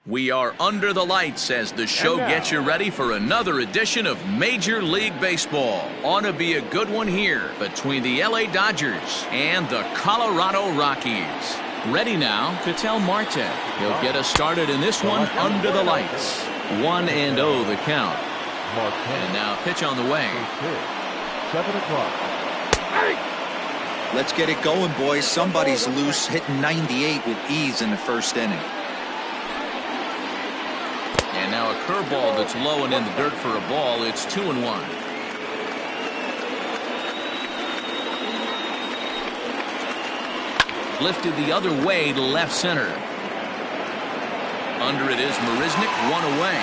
We are under the lights as the show gets you ready for another edition of Major League Baseball. Ought to be a good one here between the LA Dodgers and the Colorado Rockies. Ready now, Ketel Marte. He'll get us started in this one under the lights. 1-0 the count. And now pitch on the way. 7 o'clock. Let's get it going, boys. Somebody's loose, hitting 98 with ease in the first inning. And now a curveball that's low and in the dirt for a ball. It's 2-1. Lifted the other way to left center. Under it is Marisnik, one away.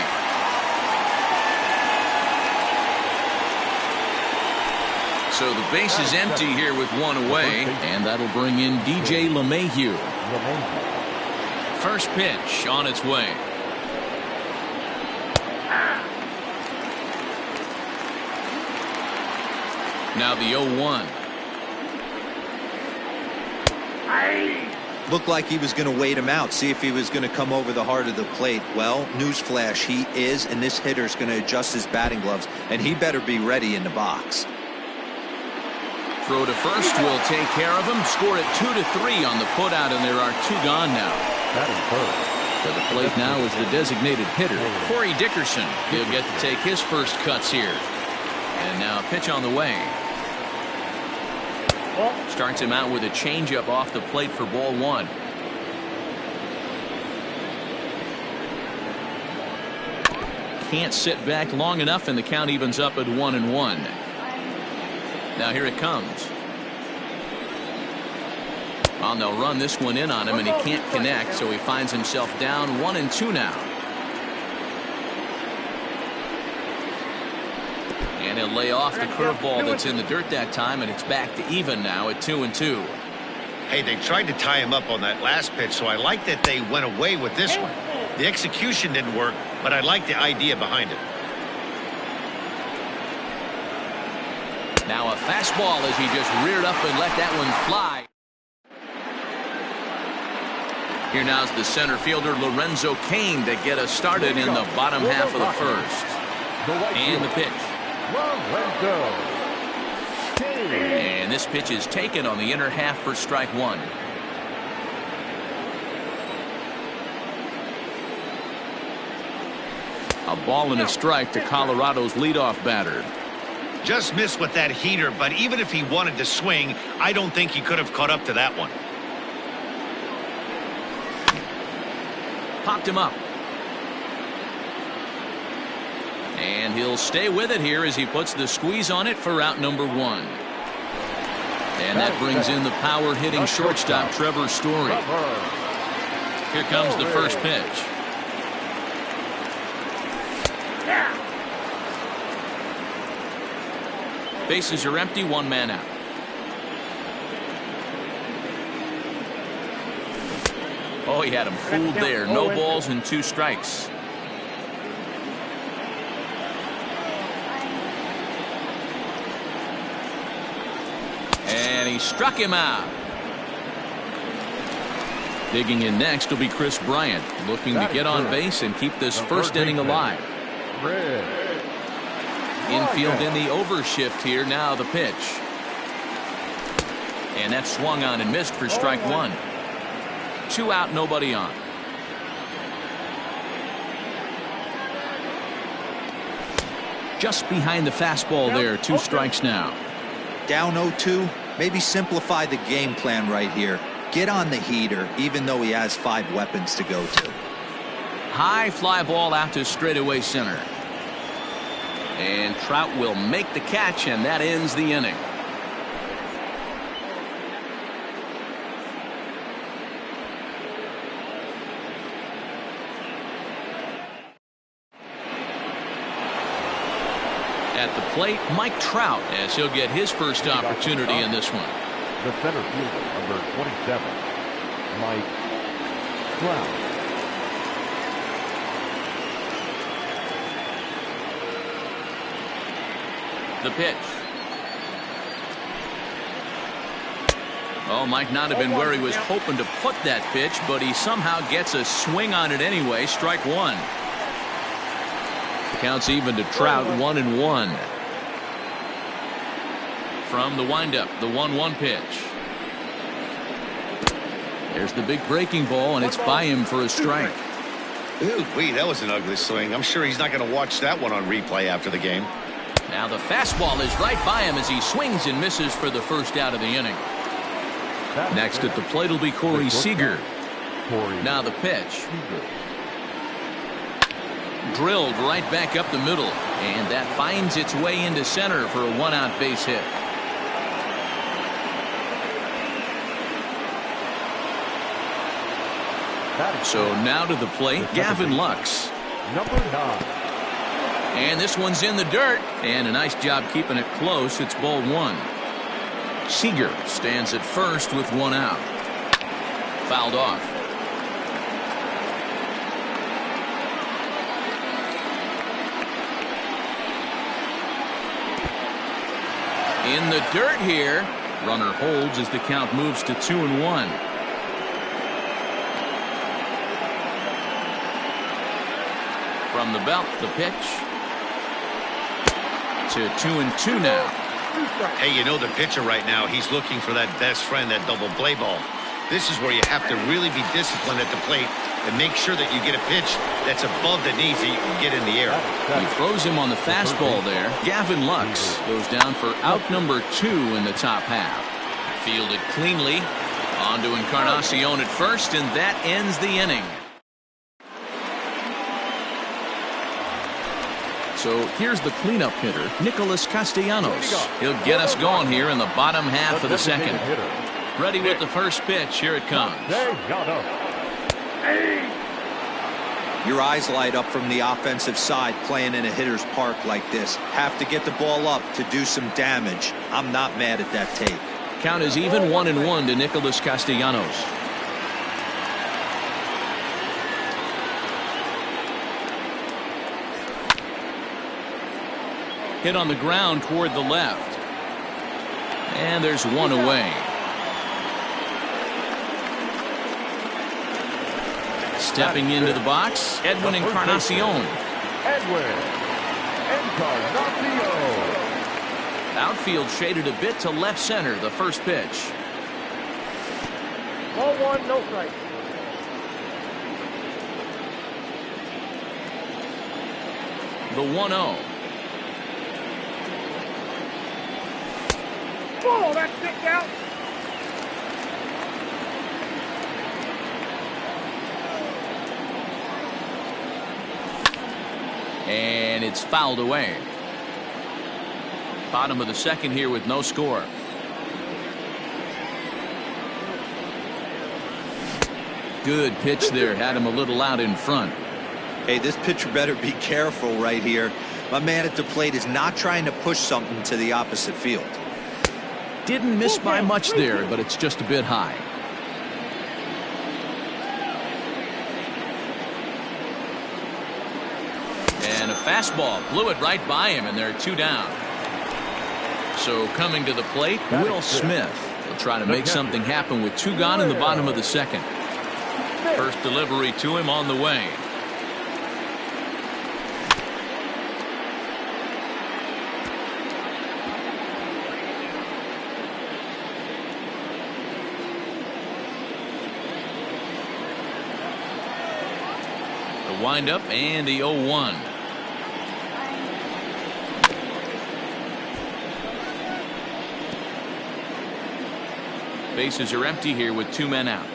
So the base is empty here with one away, and that'll bring in DJ LeMahieu. First pitch on its way. Now the 0-1. Looked like he was going to wait him out, see if he was going to come over the heart of the plate. Well, newsflash, he is, and this hitter's going to adjust his batting gloves, and he better be ready in the box. Throw to first will take care of him. Score it 2-3 on the putout, and there are two gone now. That is first. To the plate now is the designated hitter, Corey Dickerson. He'll get to take his first cuts here. And now pitch on the way. Starts him out with a changeup off the plate for ball one. Can't sit back long enough, and the count evens up at 1-1. Now here it comes. Well, they'll run this one in on him, and he can't connect, so he finds himself down 1-2 now. And he'll lay off the curveball that's in the dirt that time, and it's back to even now at 2-2. Hey, they tried to tie him up on that last pitch, so I like that they went away with this one. The execution didn't work, but I like the idea behind it. Now a fastball as he just reared up and let that one fly. Here now's the center fielder Lorenzo Cain to get us started in the bottom half of the first. And the pitch. And this pitch is taken on the inner half for strike one. A ball and a strike to Colorado's leadoff batter. Just missed with that heater, but even if he wanted to swing, I don't think he could have caught up to that one. Popped him up. And he'll stay with it here as he puts the squeeze on it for out number one. And that brings in the power-hitting shortstop Trevor Story. Here comes the first pitch. Bases are empty, one man out. Oh, he had him fooled there. No balls and two strikes. And he struck him out. Digging in next will be Chris Bryant, looking to get on base and keep this first inning alive. Infield in the overshift here. Now the pitch. And that swung on and missed for strike one. 2 out, nobody on. Just behind the fastball there. 2 strikes now. Down 0-2. Maybe simplify the game plan right here. Get on the heater, even though he has 5 weapons to go to. High fly ball out to straightaway center. And Trout will make the catch, and that ends the inning. At the plate, Mike Trout, as he'll get his first opportunity in this one. The center fielder, number 27, Mike Trout. The pitch. Oh, might not have been where he was hoping to put that pitch, but he somehow gets a swing on it anyway. Strike one. Counts even to Trout, 1-1. From the windup, the 1-1 pitch. There's the big breaking ball, and it's by him for a strike. Ooh-wee, that was an ugly swing. I'm sure he's not going to watch that one on replay after the game. Now the fastball is right by him as he swings and misses for the first out of the inning. Next at the plate will be Corey Seager. Now the pitch. Drilled right back up the middle, and that finds its way into center for a one-out base hit. So now to the plate, Gavin Lux. Number 9. And this one's in the dirt, and a nice job keeping it close. It's ball one. Seager stands at first with one out. Fouled off. In the dirt here. Runner holds as the count moves to 2-1. From the belt, the pitch. To 2-2 now. Hey, you know the pitcher right now, he's looking for that best friend, that double play ball. This is where you have to really be disciplined at the plate and make sure that you get a pitch that's above the knees that you can get in the air. He throws him on the fastball there. Gavin Lux goes down for out number 2 in the top half. Fielded cleanly. On to Encarnacion at first, and that ends the inning. So here's the cleanup hitter, Nicholas Castellanos. He'll get us going here in the bottom half of the second. Ready with the first pitch. Here it comes. Your eyes light up from the offensive side playing in a hitter's park like this. Have to get the ball up to do some damage. I'm not mad at that take. Count is even 1-1 to Nicholas Castellanos. Hit on the ground toward the left. And there's one away. Stepping into the box, Edwin Encarnacion. Outfield shaded a bit to left center, the first pitch. Ball one, no strike. The 1-0. Oh, that's kicked out. And it's fouled away. Bottom of the second here with no score. Good pitch there. Had him a little out in front. Hey, this pitcher better be careful right here. My man at the plate is not trying to push something to the opposite field. Didn't miss by much there, but it's just a bit high. And a fastball blew it right by him, and they're 2 down. So coming to the plate, Will Smith. He'll try to make something happen with 2 gone in the bottom of the second. First delivery to him on the way. The windup and the 0-1. Bases are empty here with 2 men out.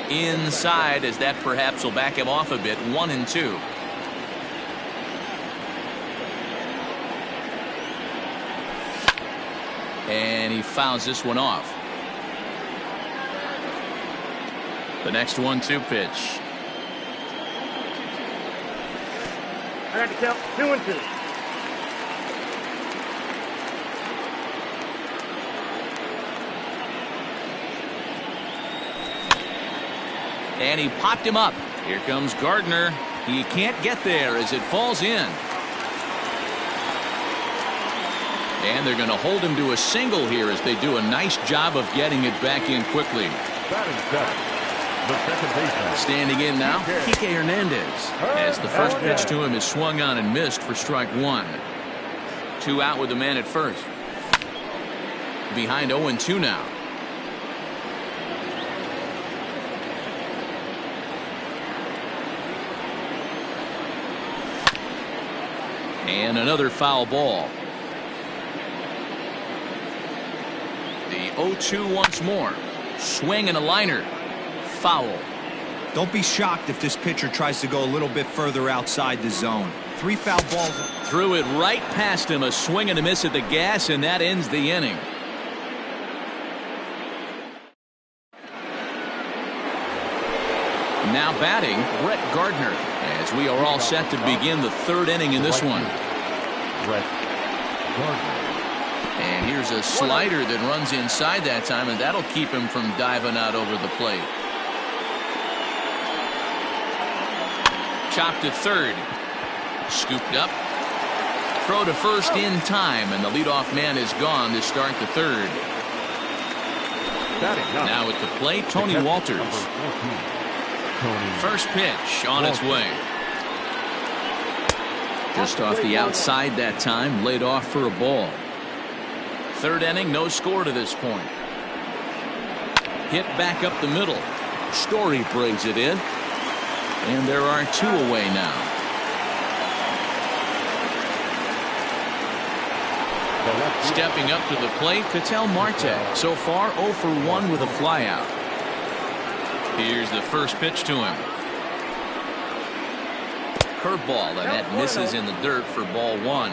Inside, as that perhaps will back him off a bit. 1-2. And he fouls this one off. The next 1-2 pitch. I got to count 2-2. And he popped him up. Here comes Gardner. He can't get there as it falls in. And they're going to hold him to a single here as they do a nice job of getting it back in quickly. Batting seventh, the second baseman. Standing in now, Kike Hernandez, as the first pitch to him is swung on and missed for strike one. 2 out with the man at first. Behind 0-2 now. And another foul ball. The 0-2 once more. Swing and a liner. Foul. Don't be shocked if this pitcher tries to go a little bit further outside the zone. 3 foul balls. Threw it right past him. A swing and a miss at the gas, and that ends the inning. Now batting, Brett Gardner, as we are all set to begin the 3rd inning in this one. Brett Gardner. And here's a slider that runs inside that time, and that'll keep him from diving out over the plate. Chopped to third. Scooped up. Throw to first in time, and the leadoff man is gone to start the 3rd. Now at the plate, Tony Walters. First pitch on its way. Just off the outside that time, laid off for a ball. 3rd inning, no score to this point. Hit back up the middle. Story brings it in. And there are 2 away now. Stepping up to the plate, Ketel Marte. So far, 0 for 1 with a flyout. Here's the first pitch to him. Curveball, and that misses in the dirt for ball 1.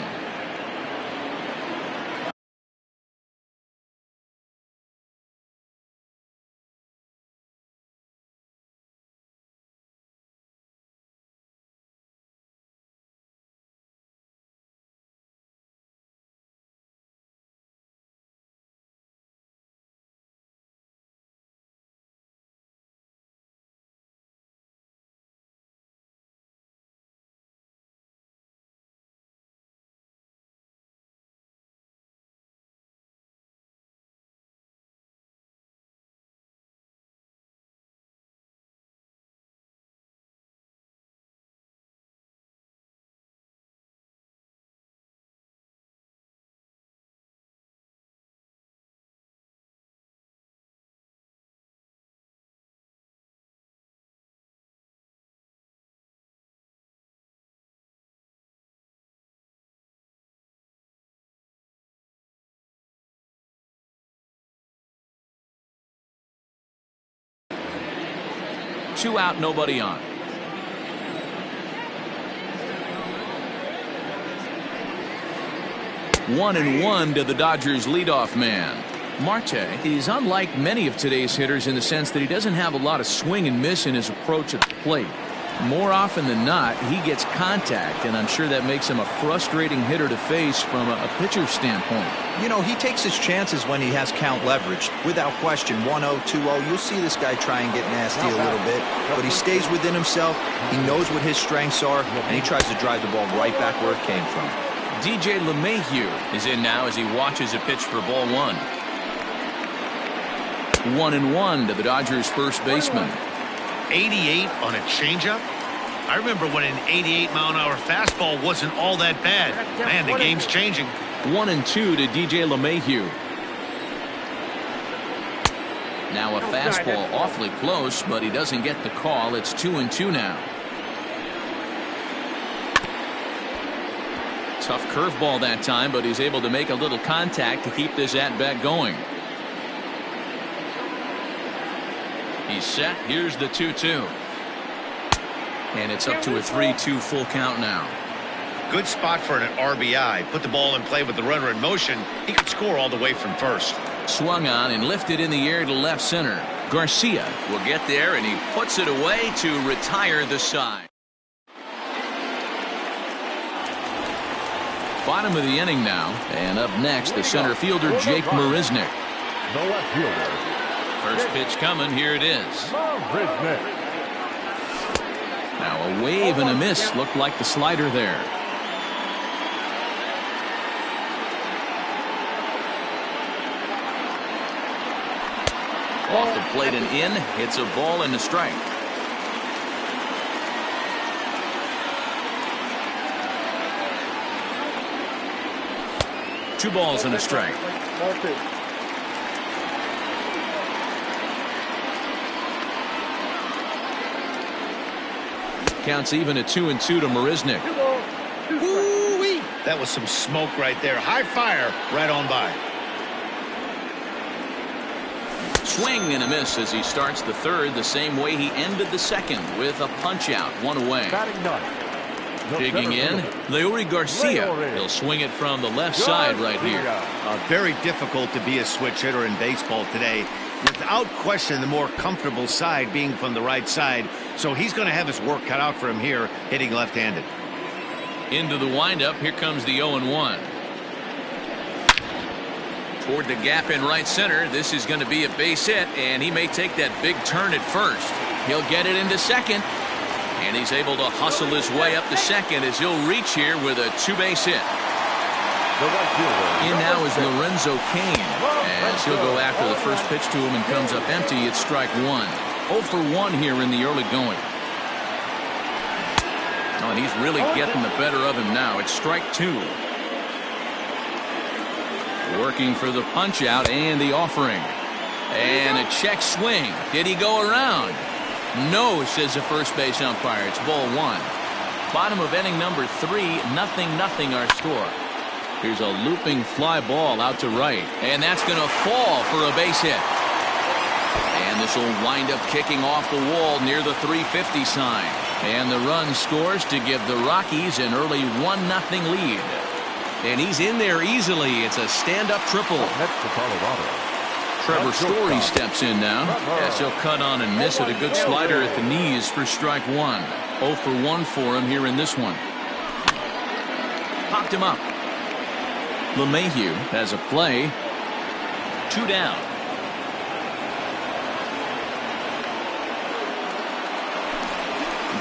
Two out, nobody on. One and one to the Dodgers leadoff man. Marte is unlike many of today's hitters in the sense that he doesn't have a lot of swing and miss in his approach at the plate. More often than not, he gets contact, and I'm sure that makes him a frustrating hitter to face from a pitcher's standpoint. You know, he takes his chances when he has count leverage. Without question, 1-0, 2-0, you'll see this guy try and get nasty a little bit, but he stays within himself. He knows what his strengths are, and he tries to drive the ball right back where it came from. DJ LeMahieu is in now as he watches a pitch for ball 1. 1-1 to the Dodgers first baseman. 88 on a changeup? I remember when an 88-mile-an-hour fastball wasn't all that bad. Man, the game's changing. 1-2 to DJ LeMahieu. Now a fastball awfully close, but he doesn't get the call. It's 2-2 now. Tough curveball that time, but he's able to make a little contact to keep this at-bat going. He's set. Here's the 2-2. And it's up to a 3-2 full count now. Good spot for an RBI. Put the ball in play with the runner in motion. He could score all the way from first. Swung on and lifted in the air to left center. Garcia will get there, and he puts it away to retire the side. Bottom of the inning now, and up next the center fielder Jake Marisnick. The left fielder. First pitch coming. Here it is. Now a wave and a miss. Looked like the slider there. Off the plate and in. It's a ball and a strike. Two balls and a strike. Ball two. Counts even at 2-2 to Marisnik. Two balls. Two strikes. Woo-wee. That was some smoke right there. High fire right on by. Swing and a miss as he starts the third the same way he ended the second with a punch out, one away. Batting ninth. The Digging in, center fielder, Leori Garcia. Leori. He'll swing it from the left side right here. Very difficult to be a switch hitter in baseball today. Without question, the more comfortable side being from the right side. So he's going to have his work cut out for him here, hitting left-handed. Into the windup, here comes the 0-1. Toward the gap in right center, this is going to be a base hit, and he may take that big turn at first. He'll get it into second, and he's able to hustle his way up to second as he'll reach here with a two-base hit. The right fielder. In now is Lorenzo Cain, as he'll go after the first pitch to him and comes up empty. It's strike one. 0 for 1 here in the early going. Oh, and he's really getting the better of him now. It's strike two. Working for the punch out and the offering. And a check swing. Did he go around? No, says the first base umpire. It's ball one. Bottom of inning number 3, 0-0 our score. Here's a looping fly ball out to right. And that's going to fall for a base hit. And this will wind up kicking off the wall near the 350 sign. And the run scores to give the Rockies an early 1-0 lead. And he's in there easily. It's a stand-up triple. Next to Colorado. Trevor Story steps in now as he'll cut on and miss with a good slider at the knees for strike one. 0 for 1 for him here in this one. Popped him up. LeMahieu has a play. 2 down.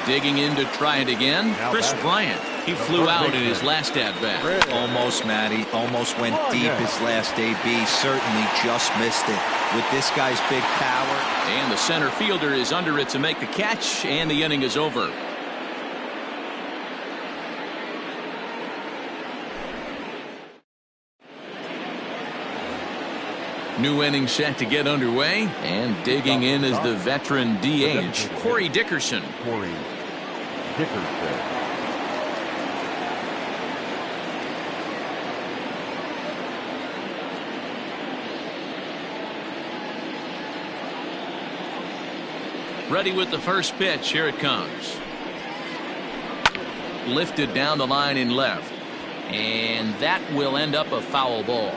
Digging in to try it again. Chris Bryant. He flew out in his last at-bat. Almost, Matty. Almost went deep his last AB. Certainly just missed it. With this guy's big power. And the center fielder is under it to make the catch, and the inning is over. New inning set to get underway, and digging in is the veteran DH, Corey Dickerson. Corey Dickerson. Ready with the first pitch. Here it comes. Lifted down the line in left. And that will end up a foul ball.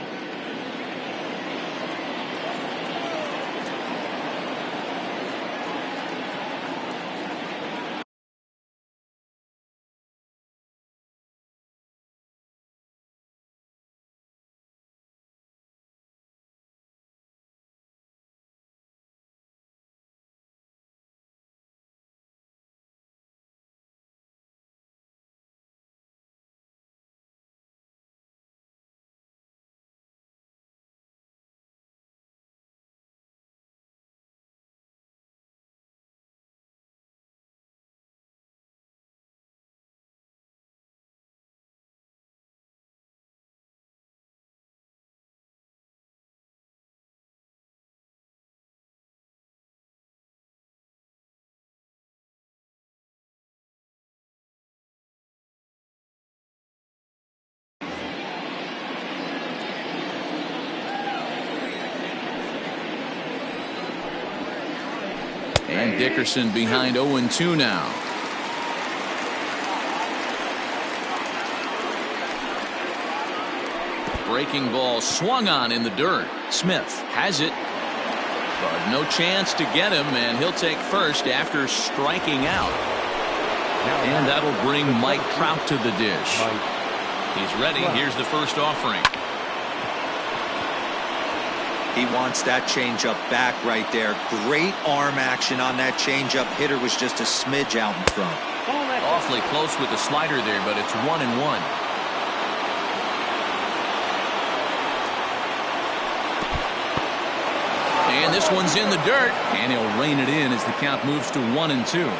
And Dickerson behind 0-2 now. Breaking ball swung on in the dirt. Smith has it, but no chance to get him, and he'll take first after striking out. And that'll bring Mike Trout to the dish. He's ready. Here's the first offering. He wants that changeup back right there. Great arm action on that changeup. Hitter was just a smidge out in front. Awfully close with the slider there, but it's 1-1. And this one's in the dirt, and he'll rein it in as the count moves to 1-2.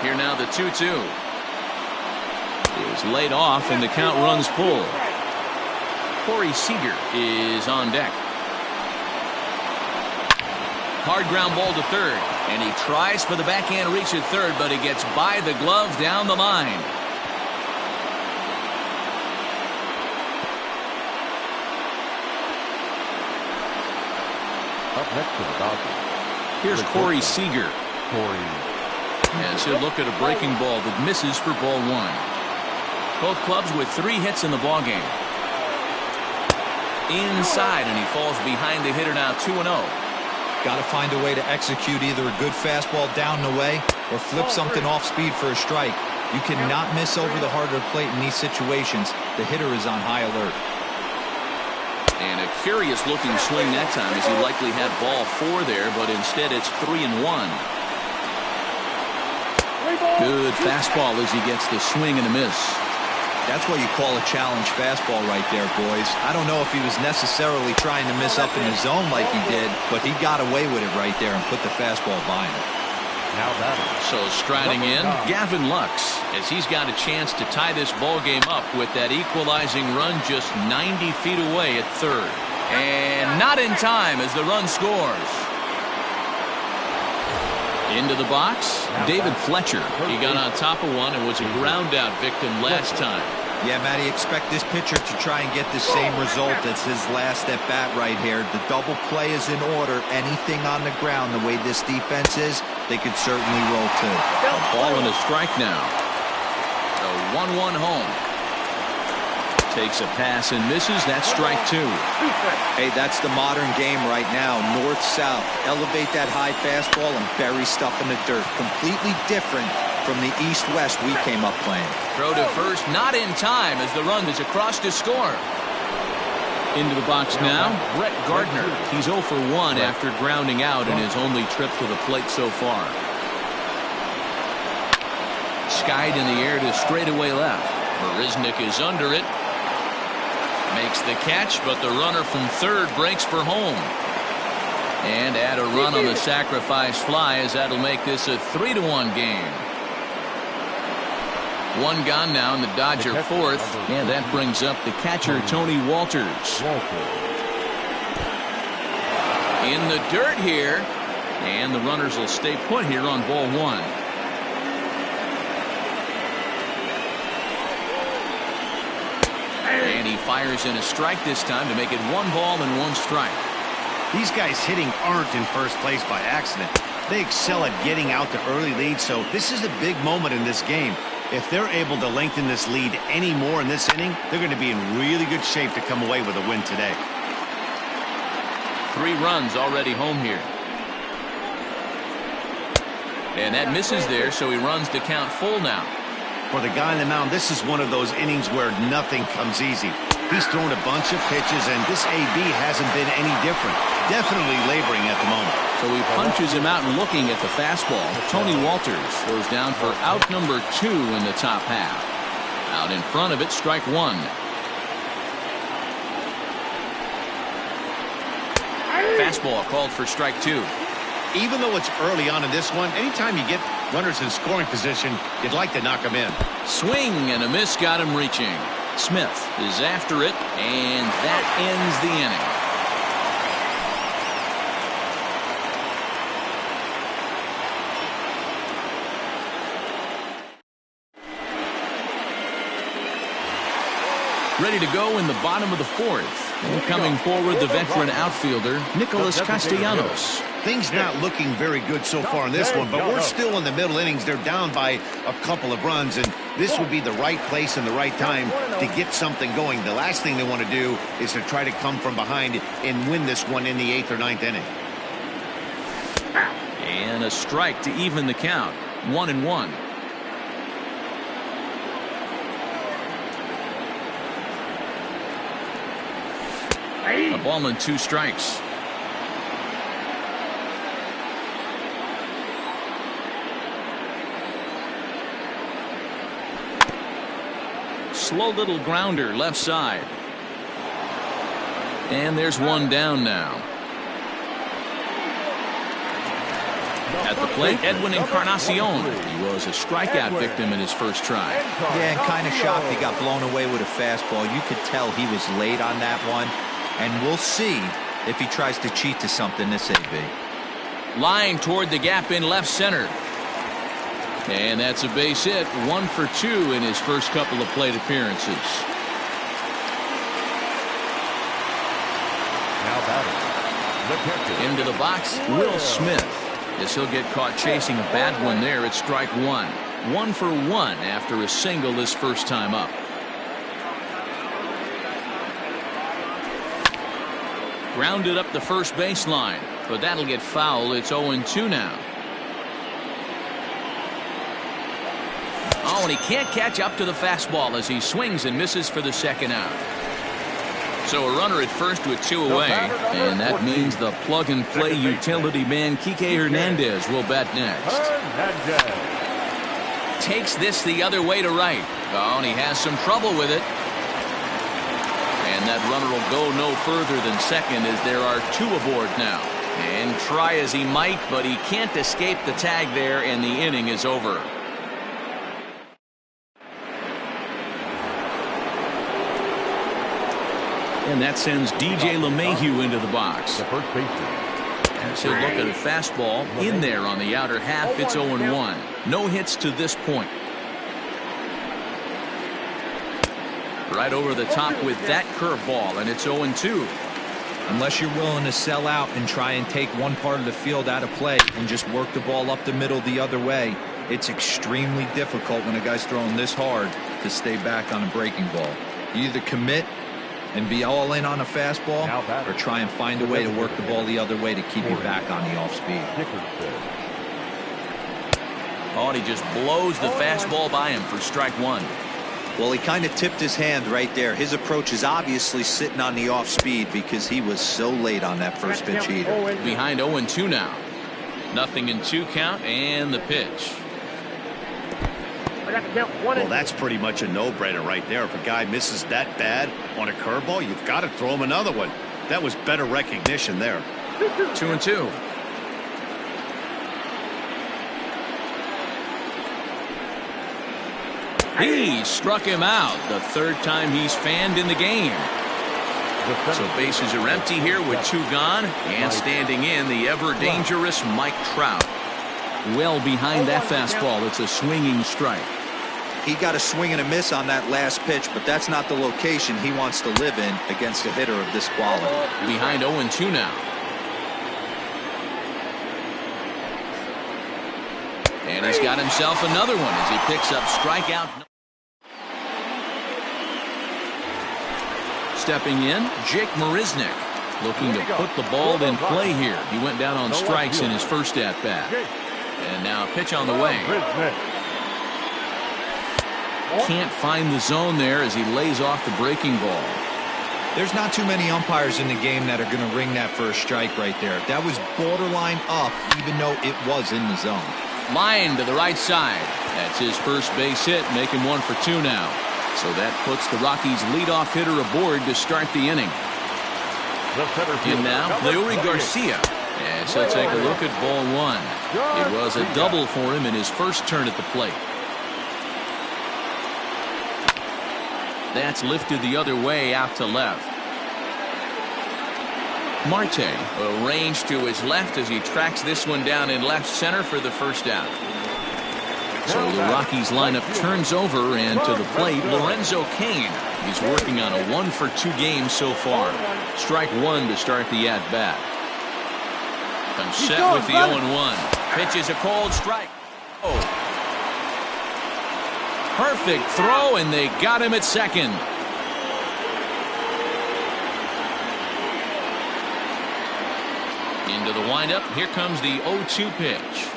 Here now the 2-2 is laid off, and the count runs full. Corey Seager is on deck. Hard ground ball to third, and he tries for the backhand reach at third, but he gets by the glove down the line. Up next to the Dodgers. Here's Corey Seager. As he'll look at a breaking ball that misses for ball one. Both clubs with 3 hits in the ballgame. Inside, and he falls behind the hitter now 2-0. Got to find a way to execute either a good fastball down the way or flip something off speed for a strike. You cannot miss over the heart of the plate in these situations. The hitter is on high alert. And a curious looking swing that time, as he likely had ball 4 there, but instead it's 3-1. Good fastball as he gets the swing and a miss. That's what you call a challenge fastball right there, boys. I don't know if he was necessarily trying to miss up in the zone like he did, but he got away with it right there and put the fastball by him. Now batting. So striding in, Gavin Lux, as he's got a chance to tie this ball game up with that equalizing run just 90 feet away at third. And not in time as the run scores. Into the box, David Fletcher. He got on top of one and was a ground out victim last time. Yeah, Matty, expect this pitcher to try and get the same result as his last at bat right here. The double play is in order. Anything on the ground, the way this defense is, they could certainly roll too. A ball and a strike now. A 1-1 home. Takes a pass and misses. That's strike 2. Hey, that's the modern game right now. North-south. Elevate that high fastball and bury stuff in the dirt. Completely different from the east-west we came up playing. Throw to first, not in time as the run is across to score. Into the box now, Brett Gardner. He's 0 for 1 after grounding out in his only trip to the plate so far. Skied in the air to straightaway left. Marisnik is under it. Makes the catch, but the runner from third breaks for home. And add a run on the sacrifice fly, as that'll make this a 3-1 game. 1 gone now in the Dodger fourth, and that brings up the catcher, Tony Walters. In the dirt here, and the runners will stay put here on ball 1. And he fires in a strike this time to make it 1 ball and 1 strike. These guys hitting aren't in first place by accident. They excel at getting out to early leads, so this is a big moment in this game. If they're able to lengthen this lead any more in this inning, they're going to be in really good shape to come away with a win today. 3 runs already home here. And that misses there, so he runs the count full now. For the guy on the mound, this is one of those innings where nothing comes easy. He's thrown a bunch of pitches, and this AB hasn't been any different. Definitely laboring at the moment. So he punches him out and looking at the fastball. Tony Walters goes down for out number 2 in the top half. Out in front of it, strike 1. Fastball called for strike 2. Even though it's early on in this one, anytime you get runners in scoring position, you'd like to knock them in. Swing and a miss got him reaching. Smith is after it, and that ends the inning. Ready to go in the bottom of the fourth. And coming forward, the veteran outfielder, Nicholas Castellanos. Things not looking very good so far in this one, but we're still in the middle innings. They're down by a couple of runs, and this would be the right place and the right time to get something going. The last thing they want to do is to try to come from behind and win this one in the 8th or 9th inning. And a strike to even the count. 1-1. A ball and 2 strikes. Slow little grounder left side. And there's one down now. At the plate, Edwin Encarnacion. He was a strikeout victim in his first try. Yeah, and kind of shocked he got blown away with a fastball. You could tell he was late on that one. And we'll see if he tries to cheat to something this AB. Line toward the gap in left center. And that's a base hit. 1 for 2 in his first couple of plate appearances. Now batting, the catcher. Into the box, Will Smith. As he'll get caught chasing a bad one there at strike 1. 1 for 1 after a single his first time up. Grounded up the first baseline, but that'll get foul. It's 0-2 now. Oh, and he can't catch up to the fastball as he swings and misses for the second out. So a runner at first with 2 away, and that means the plug-and-play utility man Kike Hernandez will bat next. Takes this the other way to right. Oh, and he has some trouble with it. And that runner will go no further than second as there are 2 aboard now. And try as he might, but he can't escape the tag there, and the inning is over. And that sends DJ LeMahieu into the box. The first baseman. As he'll look at a fastball in there on the outer half. It's 0-1. No hits to this point. Right over the top with that curveball, and it's 0-2. Unless you're willing to sell out and try and take one part of the field out of play and just work the ball up the middle the other way, it's extremely difficult when a guy's throwing this hard to stay back on a breaking ball. You either commit and be all in on a fastball, or try and find a way to work the ball the other way to keep you back on the off speed. Oh, and he just blows the fastball by him for strike 1. Well, he kind of tipped his hand right there. His approach is obviously sitting on the off speed because he was so late on that first pitch heater. Behind 0-2 now. 0-2 count, and the pitch. Well, that's pretty much a no-brainer right there. If a guy misses that bad on a curveball, you've got to throw him another one. That was better recognition there. 2-2. He struck him out. The 3rd time he's fanned in the game. So bases are empty here with 2 gone, and standing in the ever-dangerous Mike Trout. Well behind that fastball. It's a swinging strike. He got a swing and a miss on that last pitch, but that's not the location he wants to live in against a hitter of this quality. Behind 0-2 now. And he's got himself another one as he picks up strikeout. Stepping in, Jake Marisnick, looking to put the ball in play here. He went down on strikes in his first at-bat. And now a pitch on the way. Can't find the zone there as he lays off the breaking ball. There's not too many umpires in the game that are going to ring that first strike right there. That was borderline up, even though it was in the zone. Line to the right side. That's his first base hit, making 1 for 2 now. So that puts the Rockies' leadoff hitter aboard to start the inning. In now, Leury Garcia. Yes, he'll take a look at ball 1. It was a double for him in his first turn at the plate. That's lifted the other way out to left. Marte arranged to his left as he tracks this one down in left center for the first out. So the Rockies lineup turns over, and to the plate, Lorenzo Cain. He's working on a 1 for 2 game so far. Strike 1 to start the at-bat. I'm set with the 0-1. Pitch is a called strike. Oh. Perfect throw, and they got him at second. Into the windup. Here comes the 0-2 pitch.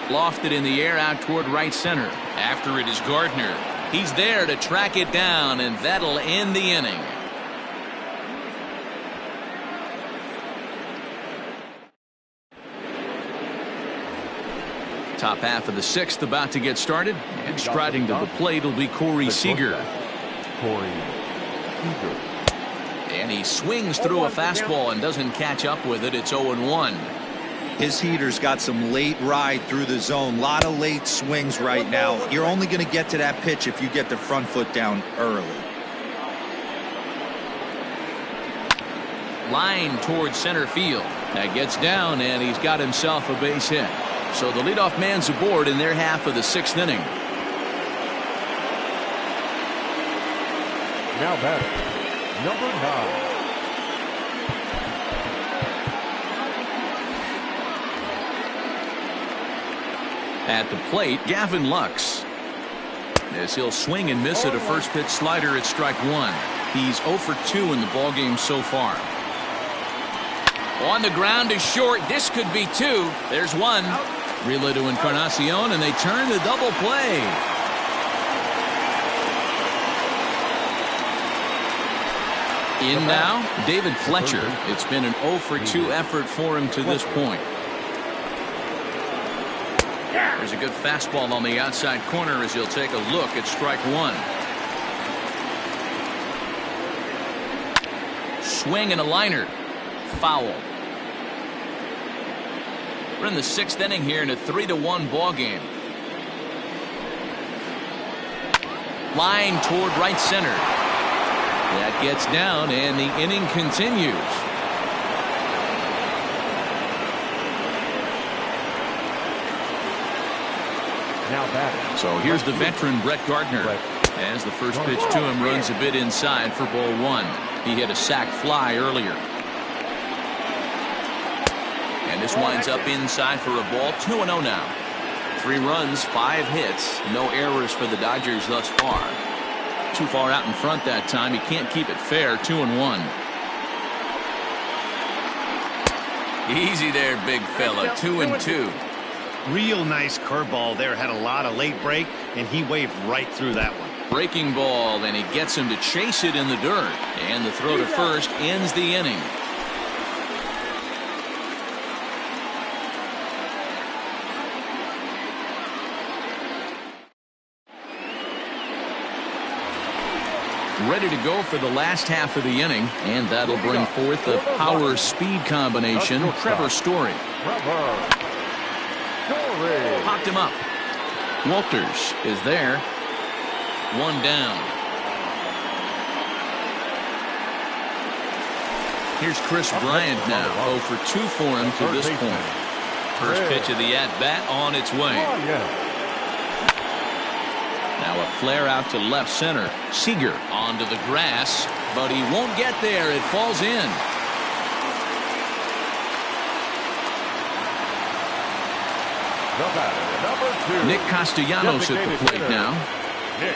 Lofted in the air out toward right center. After it is Gardner. He's there to track it down, and that'll end the inning. Top half of the sixth about to get started. And striding to the plate will be Corey Seager. And he swings through a fastball and doesn't catch up with it. It's 0-1. His heater's got some late ride through the zone. A lot of late swings right now. You're only going to get to that pitch if you get the front foot down early. Line towards center field. That gets down, and he's got himself a base hit. So the leadoff man's aboard in their half of the sixth inning. Now batting, number 9. At the plate, Gavin Lux. As he'll swing and miss at a first pitch slider at strike one. He's 0 for 2 in the ballgame so far. On the ground is short. This could be 2. There's 1. Relay to Encarnacion, and they turn the double play. In now, David Fletcher. It's been an 0 for 2 effort for him to this point. There's a good fastball on the outside corner as he'll take a look at strike one. Swing and a liner. Foul. We're in the sixth inning here in a 3-1 ball game. Line toward right center. That gets down, and the inning continues. Now batting. So here's the veteran Brett Gardner. As the first pitch to him runs a bit inside for ball one. He hit a sac fly earlier. And this winds up inside for a ball. 2-0 now. 3 runs, 5 hits. No errors for the Dodgers thus far. Too far out in front that time. He can't keep it fair. 2-1. Easy there, big fella. 2-2. Real nice curveball there. Had a lot of late break, and he waved right through that one. Breaking ball, and he gets him to chase it in the dirt. And the throw to first ends the inning. Ready to go for the last half of the inning, and that'll bring forth the power-speed combination. Trevor Story. Popped him up. Walters is there. 1 down. Here's Chris Bryant now. 0 for 2 for him to this point. First pitch of the at-bat on its way. Now a flare out to left center. Seager onto the grass, but he won't get there. It falls in. Number 2. Nick Castellanos at the plate now.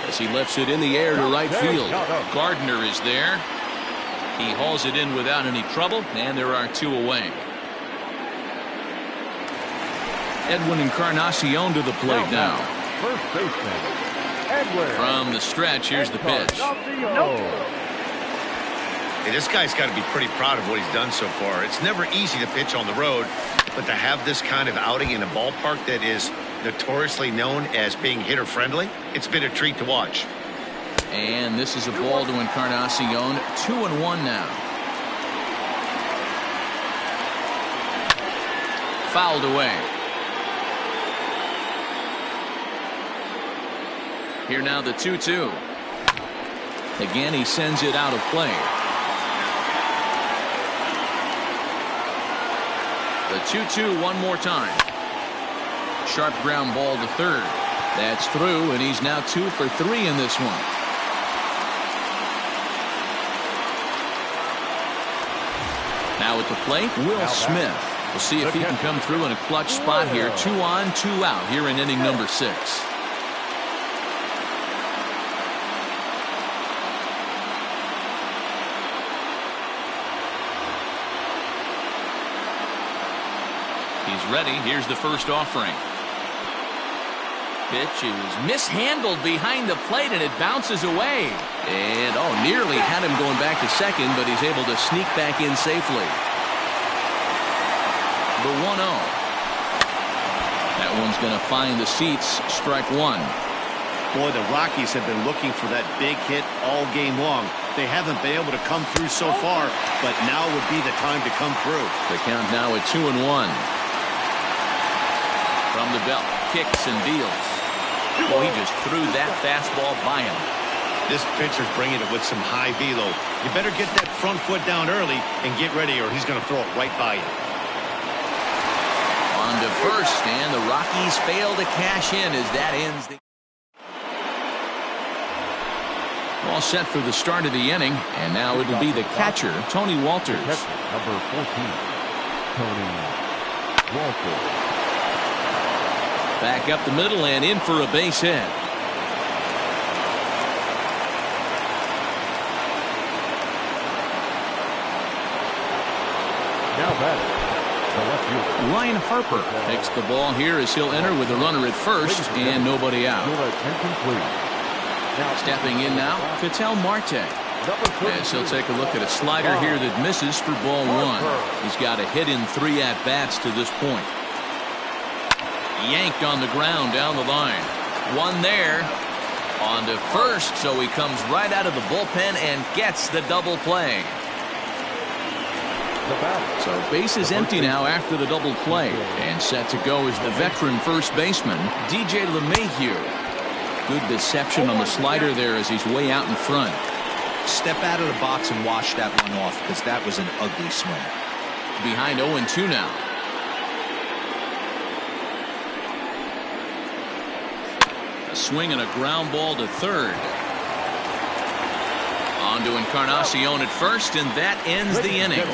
As he lifts it in the air to right field. Gardner is there. He hauls it in without any trouble, and there are 2 away. Edwin Encarnacion to the plate now. First baseman. From the stretch, here's the pitch. Hey, this guy's got to be pretty proud of what he's done so far. It's never easy to pitch on the road, but to have this kind of outing in a ballpark that is notoriously known as being hitter-friendly, it's been a treat to watch. And this is a ball to Encarnacion. 2-1 now. Fouled away. Here now the 2-2. Again, he sends it out of play. The 2-2 one more time. Sharp ground ball to third. That's through, and he's now 2 for 3 in this one. Now at the plate, Will Smith. We'll see if he can come through in a clutch spot here. 2 on, 2 out here in inning number 6. He's ready. Here's the first offering. Pitch is mishandled behind the plate, and it bounces away. And, nearly had him going back to second, but he's able to sneak back in safely. The 1-0. That one's going to find the seats. Strike one. Boy, the Rockies have been looking for that big hit all game long. They haven't been able to come through so far, but now would be the time to come through. The count now at 2-1. From the belt, kicks and deals. Well, he just threw that fastball by him. This pitcher's bringing it with some high velo. You better get that front foot down early and get ready, or he's going to throw it right by you. On to first, and the Rockies fail to cash in as that ends the... All set for the start of the inning, and now it'll be the catcher, Tony Walters. Number 14, Tony Walters. Back up the middle and in for a base hit. Now batting, the left fielder. Ryan Harper takes the ball here as he'll enter with a runner at first and nobody out. Your attention, please. Now Stepping in now, Ketel Marte. As he'll take a look at a slider here that misses for ball one. He's got a hit in 3 at-bats to this point. Yanked on the ground down the line. One there. On to first, so he comes right out of the bullpen and gets the double play. So base is empty now after the double play. And set to go is the veteran first baseman, DJ LeMahieu. Good deception on the slider there as he's way out in front. Step out of the box and wash that one off, because that was an ugly swing. Behind 0-2 now. A swing and a ground ball to third. On to Encarnacion at first, and that ends the inning.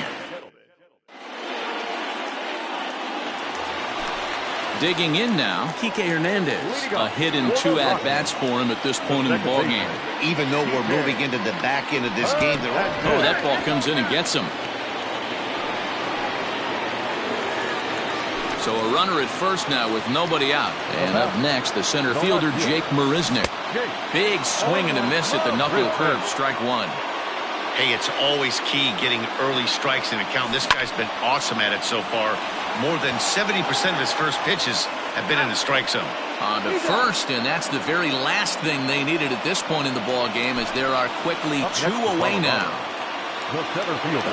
Digging in now, Kike Hernandez. A hit in 2 at-bats for him at this point in the ballgame. Even though we're moving into the back end of this game, Oh, that ball comes in and gets him. So a runner at first now with nobody out. And up next, the center fielder, Jake Marisnick. Big swing and a miss at the knuckle curve. Strike one. hey, it's always key getting early strikes in a count. This guy's been awesome at it so far. More than 70% of his first pitches have been in the strike zone. On to first, and that's the very last thing they needed at this point in the ball game, as there are quickly 2 away now.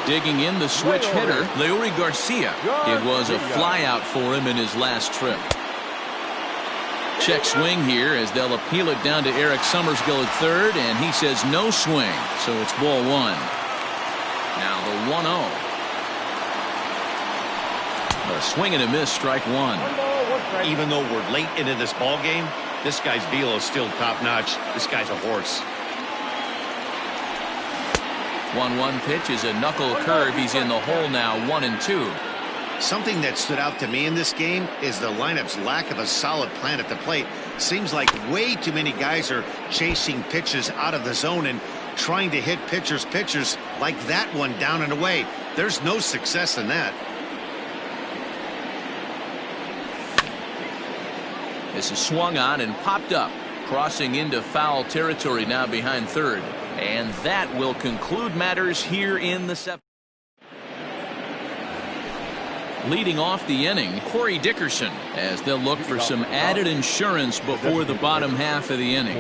Digging in the switch hitter, Leury Garcia. It was a flyout for him in his last trip. Check swing here as they'll appeal it down to Eric Summersgill at third, and he says no swing, so it's ball one. Now the 1-0. A swing and a miss, strike one. Even though we're late into this ball game, this guy's velo is still top notch. This guy's a horse. 1-1 pitch is a knuckle curve. He's in the hole now, 1-2. Something that stood out to me in this game is the lineup's lack of a solid plan at the plate. Seems like way too many guys are chasing pitches out of the zone and trying to hit pitchers like that one down and away. There's no success in that. This is swung on and popped up, crossing into foul territory now behind third. And that will conclude matters here in the 7th. Leading off the inning, Corey Dickerson, as they'll look for some added insurance before the bottom half of the inning.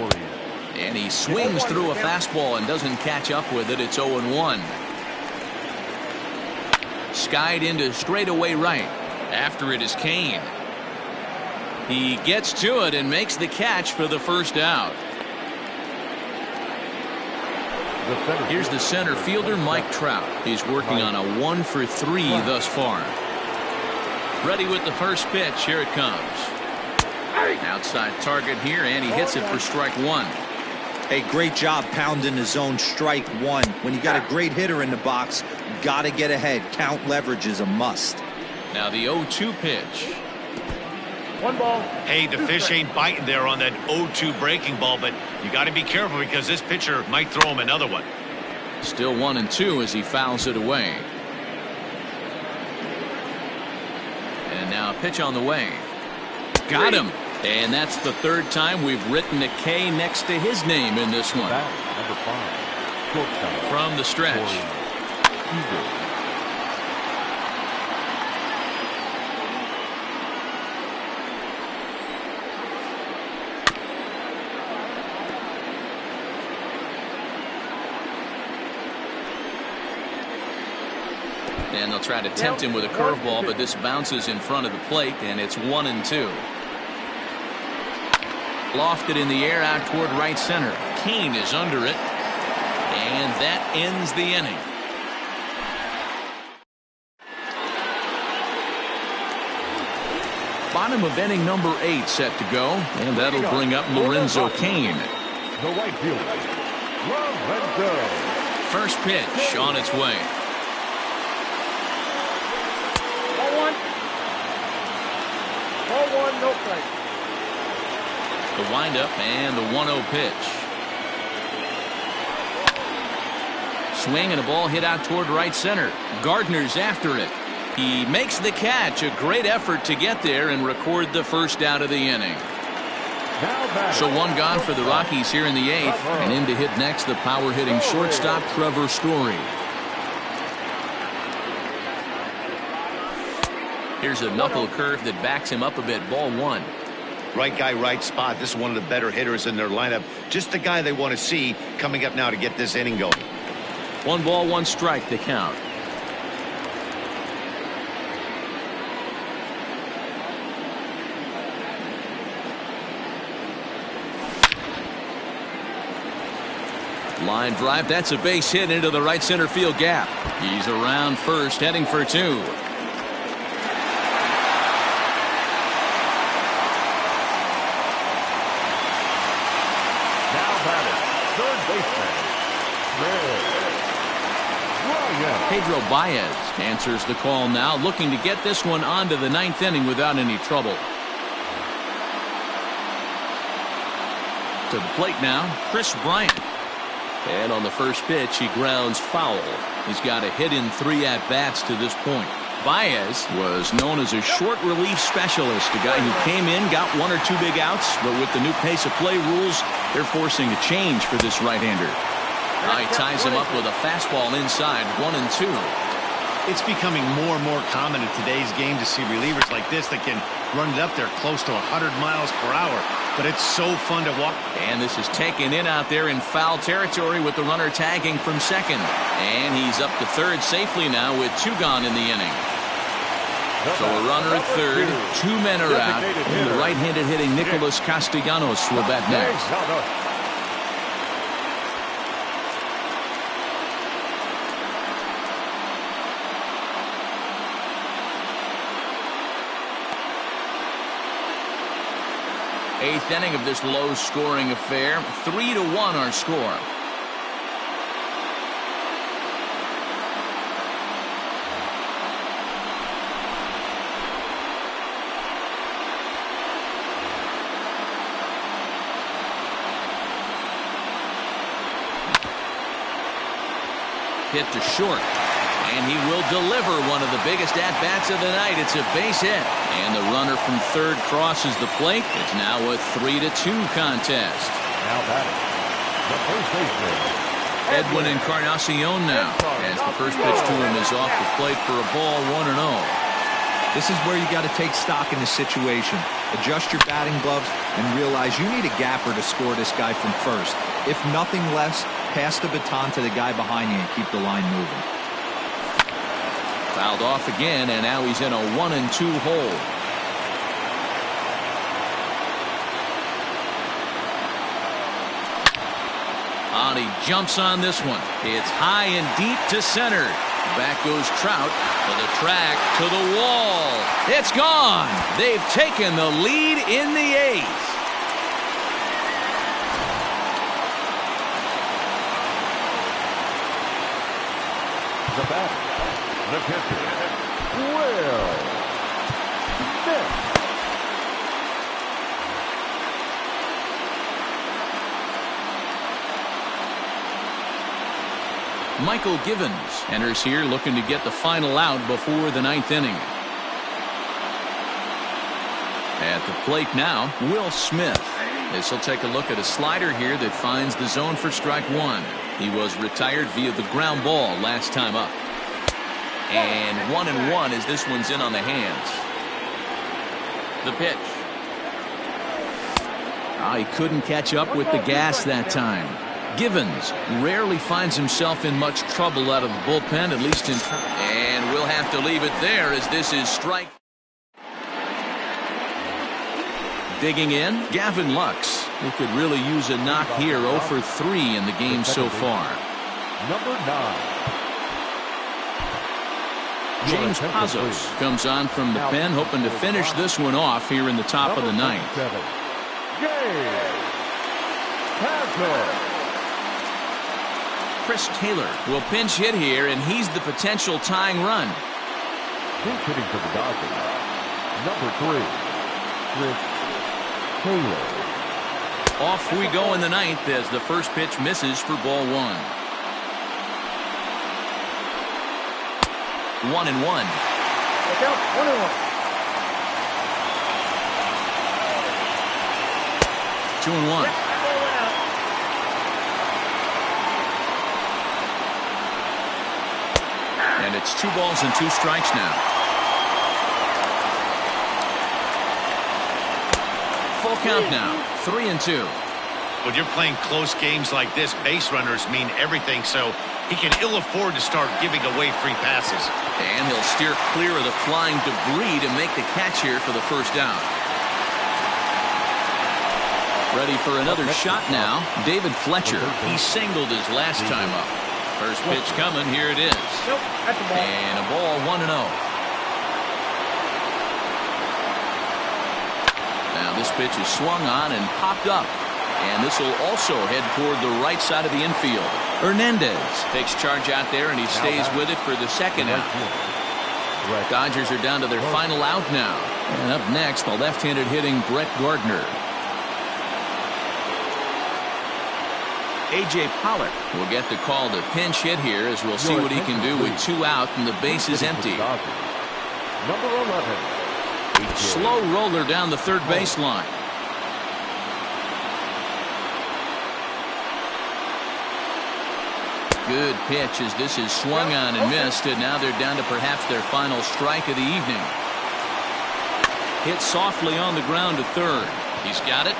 And he swings through a fastball and doesn't catch up with it. It's 0-1. Skied into straightaway right. After it is Kane. He gets to it and makes the catch for the first out. Here's the center fielder, Mike Trout. He's working on a 1-for-3 thus far. Ready with the first pitch. Here it comes. Outside target here, and he hits it for strike one. Hey, great job pounding the zone, strike one. When you got a great hitter in the box, got to get ahead. Count leverage is a must. Now the 0-2 pitch. 1 ball. Hey, the fish ain't biting there on that 0-2 breaking ball, but you got to be careful because this pitcher might throw him another one. Still 1-2 as he fouls it away. And now a pitch on the way. Got him. And that's the 3rd time we've written a K next to his name in this one. Number 5. From the stretch. And they'll try to tempt him with a curveball, but this bounces in front of the plate, and it's 1-2. Lofted in the air out toward right center. Kane is under it, and that ends the inning. Bottom of inning number 8 set to go, and that'll bring up Lorenzo Kane. The right fielder, Lorenzo. First pitch on its way. Ball one, no strike. The windup and the 1-0 pitch. Swing and a ball hit out toward right center. Gardner's after it. He makes the catch. A great effort to get there and record the first out of the inning. So one gone for the Rockies here in the 8th. And in to hit next, the power hitting shortstop Trevor Story. Here's a knuckle curve that backs him up a bit. Ball 1. Right guy, right spot. This is one of the better hitters in their lineup. Just the guy they want to see coming up now to get this inning going. 1 ball, 1 strike to count. Line drive. That's a base hit into the right center field gap. He's around first, heading for 2. Now batting, third baseman, Pedro Baez answers the call now, looking to get this one onto the 9th inning without any trouble. To the plate now, Chris Bryant. And on the first pitch, he grounds foul. He's got a hit in 3 at-bats to this point. Baez was known as a short relief specialist, a guy who came in, got 1 or 2 big outs, but with the new pace of play rules, they're forcing a change for this right-hander. He ties him up with a fastball inside, 1-2. It's becoming more and more common in today's game to see relievers like this that can run it up there close to 100 miles per hour. But it's so fun to watch. And this is taken in out there in foul territory with the runner tagging from second. And he's up to third safely now with 2 gone in the inning. So a runner at third, 2 men are out. And the right-handed hitting Nicholas Castellanos will bat next. 8th inning of this low-scoring affair. 3-1 our score. Hit to short. And he will deliver one of the biggest at-bats of the night. It's a base hit. And the runner from third crosses the plate. It's now a 3-2 contest. Now batting, the first baseman, Edwin Encarnacion now, as the first pitch to him is off the plate for a ball, 1-0. This is where you got to take stock in the situation. Adjust your batting gloves and realize you need a gapper to score this guy from first. If nothing less, pass the baton to the guy behind you and keep the line moving. Fouled off again, and now he's in a 1-2 hole. And he jumps on this one. It's high and deep to center. Back goes Trout to the track, to the wall. It's gone. They've taken the lead in the 8th. the batter, the pitcher, Will Smith. Michael Givens enters here looking to get the final out before the 9th inning. At the plate now, Will Smith. This will take a look at a slider here that finds the zone for strike one. He was retired via the ground ball last time up. And 1-1 as this one's in on the hands. The pitch. He couldn't catch up with the gas that time. Givens rarely finds himself in much trouble out of the bullpen, at least in. And we'll have to leave it there as this is strike. Digging in, Gavin Lux. He could really use a knock here. 0 for 3 in the game so far. Number 9. James Pazos comes on from the pen, hoping to finish this one off here in the top of the ninth. James Pazos. Chris Taylor will pinch hit here, and he's the potential tying run. Pinch hitting for the Dodgers. Number 3, Chris Taylor. Off we go in the ninth as the first pitch misses for ball 1. 1-1. Look out, 1-1. 2-1. And it's 2 balls and 2 strikes now. Full count now. 3-2. When you're playing close games like this, base runners mean everything, so he can ill afford to start giving away free passes. And he'll steer clear of the flying debris to make the catch here for the first down. Ready for another shot now. David Fletcher. He singled his last time up. First pitch coming. Here it is. Nope, that's a ball. And a ball 1-0. Now this pitch is swung on and popped up. And this will also head toward the right side of the infield. Hernandez takes charge out there, and he stays with it for the second out. Dodgers are down to their final out now. And up next, the left-handed hitting Brett Gardner. A.J. Pollock will get the call to pinch hit here, as we'll see what he can do with 2 out and the base is empty. Number 11. Slow roller down the third baseline. Good pitch as this is swung on and missed, and now they're down to perhaps their final strike of the evening. Hit softly on the ground to third. He's got it.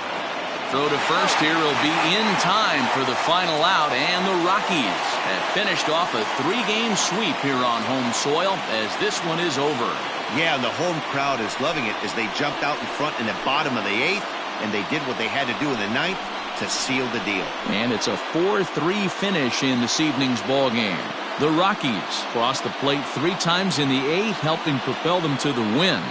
Throw to first here will be in time for the final out, and the Rockies have finished off a 3-game sweep here on home soil as this one is over. Yeah, and the home crowd is loving it as they jumped out in front in the bottom of the 8th, and they did what they had to do in the 9th to seal the deal. And it's a 4-3 finish in this evening's ball game. The Rockies crossed the plate 3 times in the 8th, helping propel them to the win.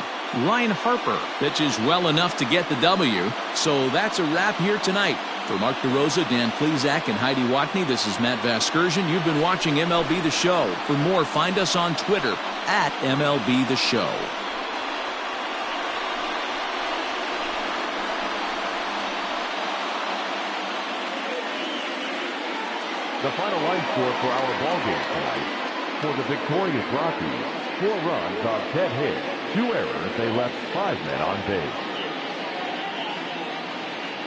Ryan Harper pitches well enough to get the W. So that's a wrap here tonight. For Mark DeRosa, Dan Plesac, and Heidi Watney, this is Matt Vasgersian. You've been watching MLB The Show. For more, find us on Twitter at MLB The Show. The final line score for our ball game tonight. For the victorious Rockies, 4 runs on 10 hits, 2 errors. They left 5 men on base.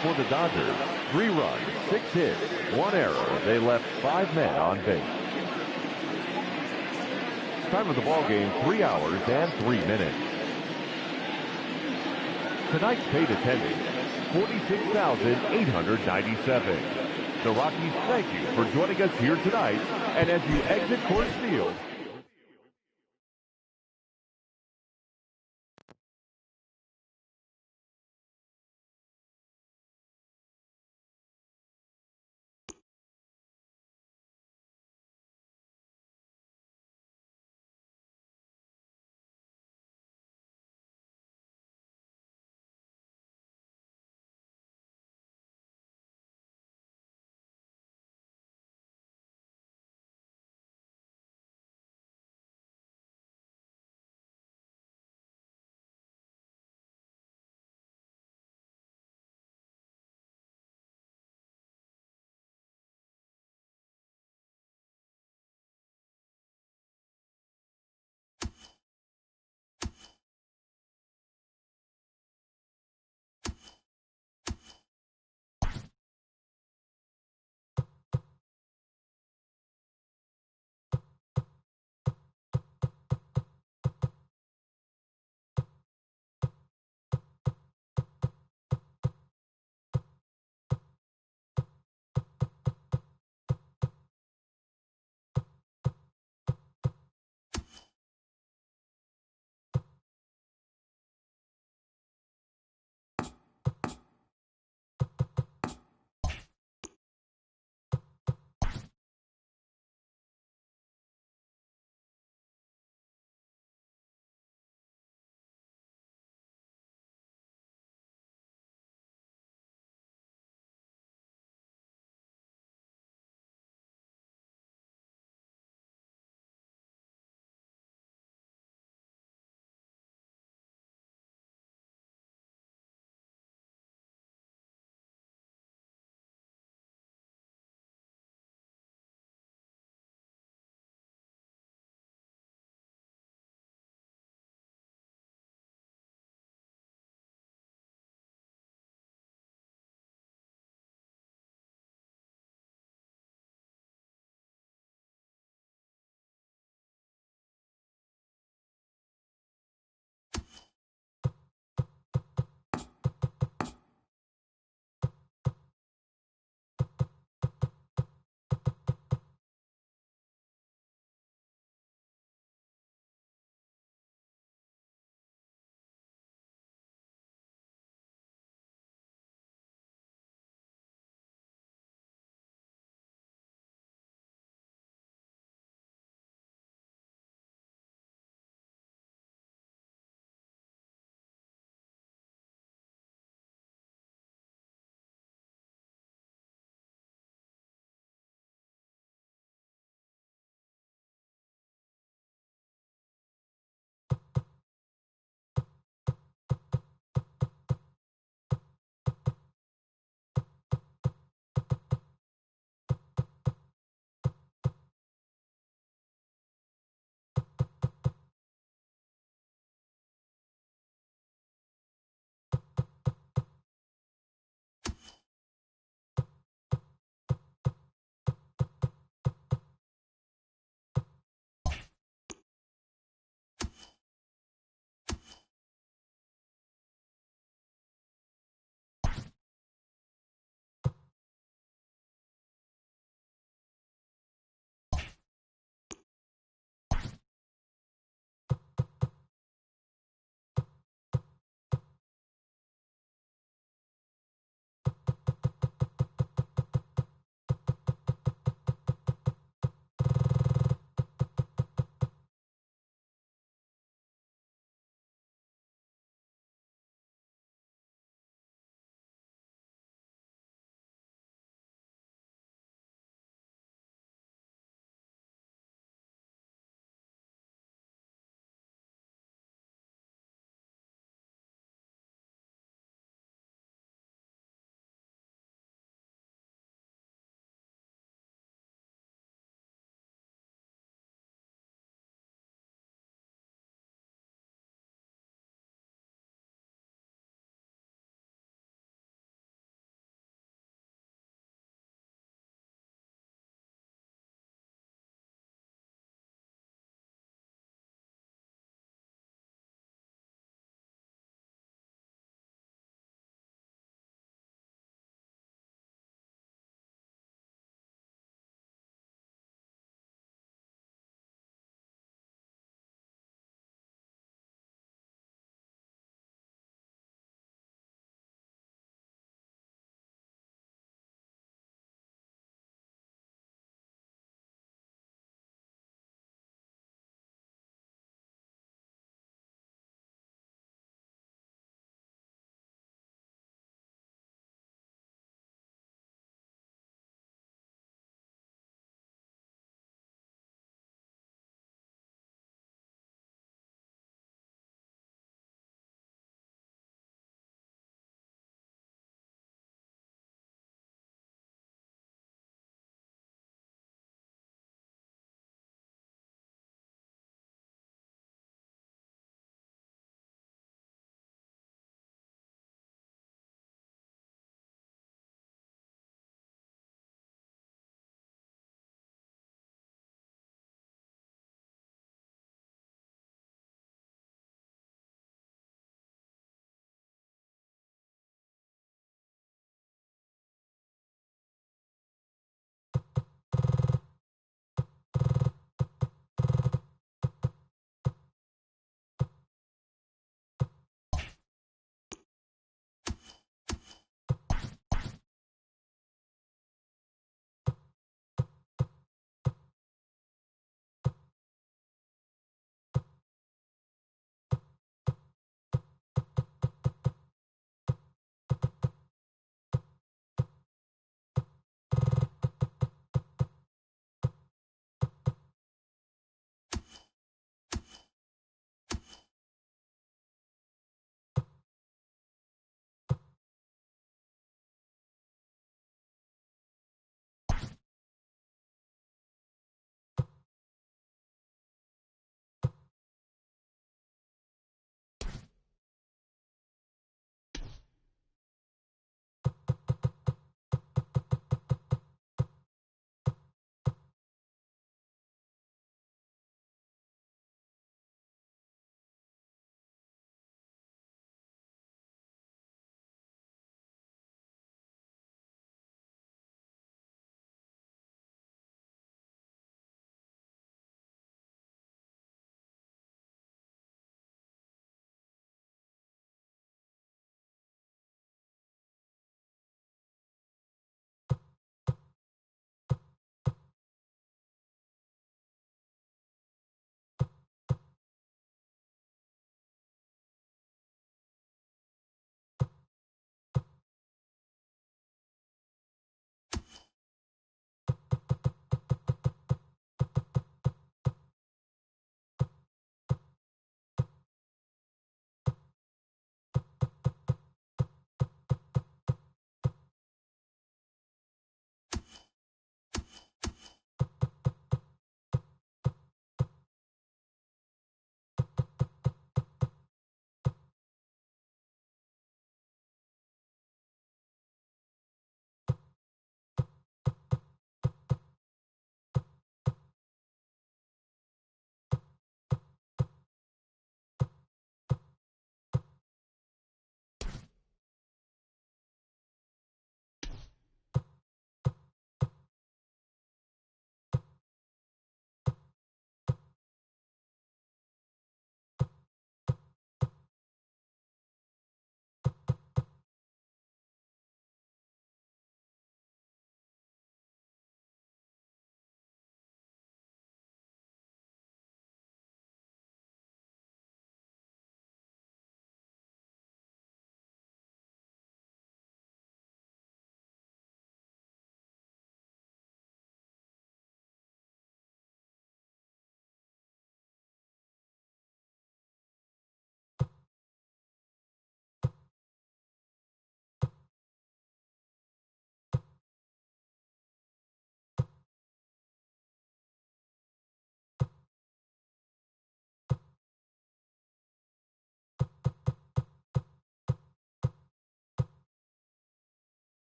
For the Dodgers, 3 runs, 6 hits, 1 error. They left 5 men on base. Time of the ball game, 3 hours and 3 minutes. Tonight's paid attendance, 46,897. The Rockies thank you for joining us here tonight, and as you exit Coors Field,